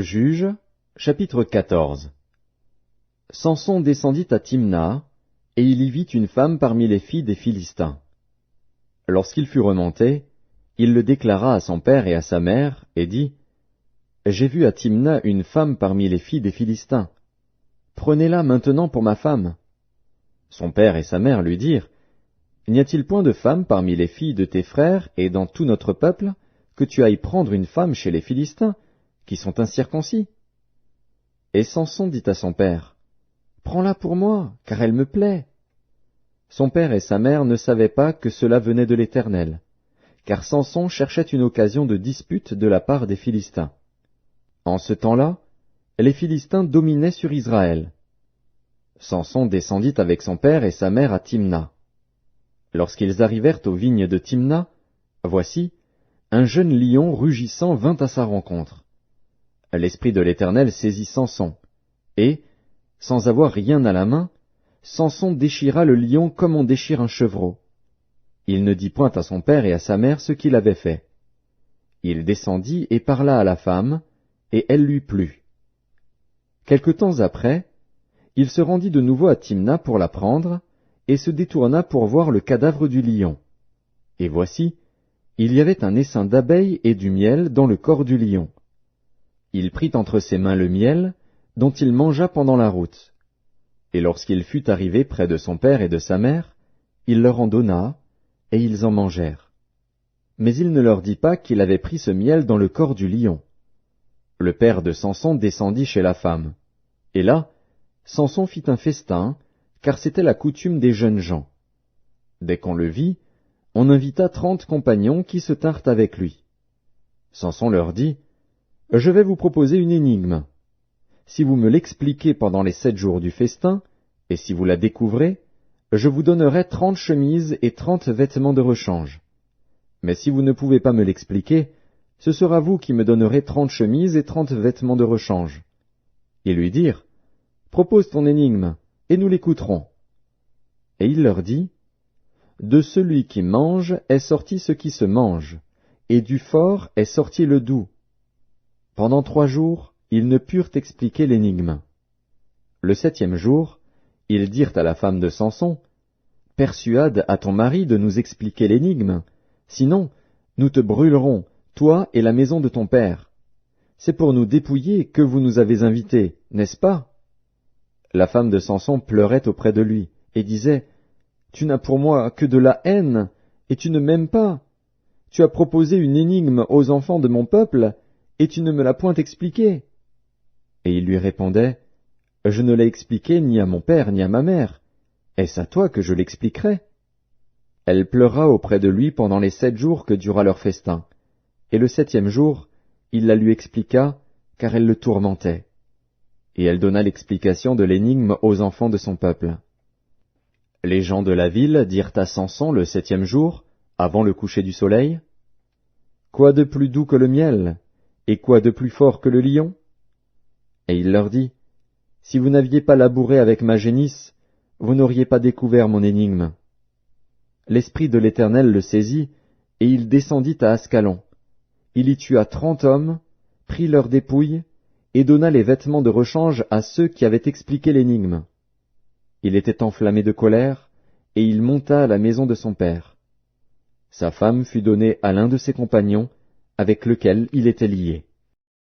Juges, chapitre 14. Samson descendit à Timna, et il y vit une femme parmi les filles des Philistins. Lorsqu'il fut remonté, il le déclara à son père et à sa mère, et dit, « J'ai vu à Timna une femme parmi les filles des Philistins. Prenez-la maintenant pour ma femme. » Son père et sa mère lui dirent, « N'y a-t-il point de femme parmi les filles de tes frères et dans tout notre peuple, que tu ailles prendre une femme chez les Philistins, qui sont incirconcis? » Et Samson dit à son père, « Prends-la pour moi, car elle me plaît. » Son père et sa mère ne savaient pas que cela venait de l'Éternel, car Samson cherchait une occasion de dispute de la part des Philistins. En ce temps-là, les Philistins dominaient sur Israël. Samson descendit avec son père et sa mère à Timna. Lorsqu'ils arrivèrent aux vignes de Timna, voici, un jeune lion rugissant vint à sa rencontre. L'Esprit de l'Éternel saisit Samson, et, sans avoir rien à la main, Samson déchira le lion comme on déchire un chevreau. Il ne dit point à son père et à sa mère ce qu'il avait fait. Il descendit et parla à la femme, et elle lui plut. Quelque temps après, il se rendit de nouveau à Timna pour la prendre, et se détourna pour voir le cadavre du lion. Et voici, il y avait un essaim d'abeilles et du miel dans le corps du lion. Il prit entre ses mains le miel, dont il mangea pendant la route. Et lorsqu'il fut arrivé près de son père et de sa mère, il leur en donna, et ils en mangèrent. Mais il ne leur dit pas qu'il avait pris ce miel dans le corps du lion. Le père de Samson descendit chez la femme. Et là, Samson fit un festin, car c'était la coutume des jeunes gens. Dès qu'on le vit, on invita 30 compagnons qui se tinrent avec lui. Samson leur dit, « Je vais vous proposer une énigme. Si vous me l'expliquez pendant les 7 jours du festin, et si vous la découvrez, je vous donnerai 30 chemises et 30 vêtements de rechange. Mais si vous ne pouvez pas me l'expliquer, ce sera vous qui me donnerez 30 chemises et 30 vêtements de rechange. » Ils lui dirent, « Propose ton énigme, et nous l'écouterons. » Et il leur dit, « De celui qui mange est sorti ce qui se mange, et du fort est sorti le doux. » Pendant 3 jours, ils ne purent expliquer l'énigme. Le 7e jour, ils dirent à la femme de Samson, « Persuade à ton mari de nous expliquer l'énigme, sinon nous te brûlerons, toi et la maison de ton père. C'est pour nous dépouiller que vous nous avez invités, n'est-ce pas? » La femme de Samson pleurait auprès de lui, et disait, « Tu n'as pour moi que de la haine, et tu ne m'aimes pas. Tu as proposé une énigme aux enfants de mon peuple, et tu ne me l'as point expliquée. » Et il lui répondait, « Je ne l'ai expliqué ni à mon père ni à ma mère. Est-ce à toi que je l'expliquerai? » Elle pleura auprès de lui pendant les 7 jours que dura leur festin, et le 7e jour, il la lui expliqua, car elle le tourmentait. Et elle donna l'explication de l'énigme aux enfants de son peuple. Les gens de la ville dirent à Samson le 7e jour, avant le coucher du soleil, « Quoi de plus doux que le miel, et quoi de plus fort que le lion? » Et il leur dit, « Si vous n'aviez pas labouré avec ma génisse, vous n'auriez pas découvert mon énigme. » L'Esprit de l'Éternel le saisit, et il descendit à Ascalon. Il y tua 30 hommes, prit leurs dépouilles, et donna les vêtements de rechange à ceux qui avaient expliqué l'énigme. Il était enflammé de colère, et il monta à la maison de son père. Sa femme fut donnée à l'un de ses compagnons, avec lequel il était lié.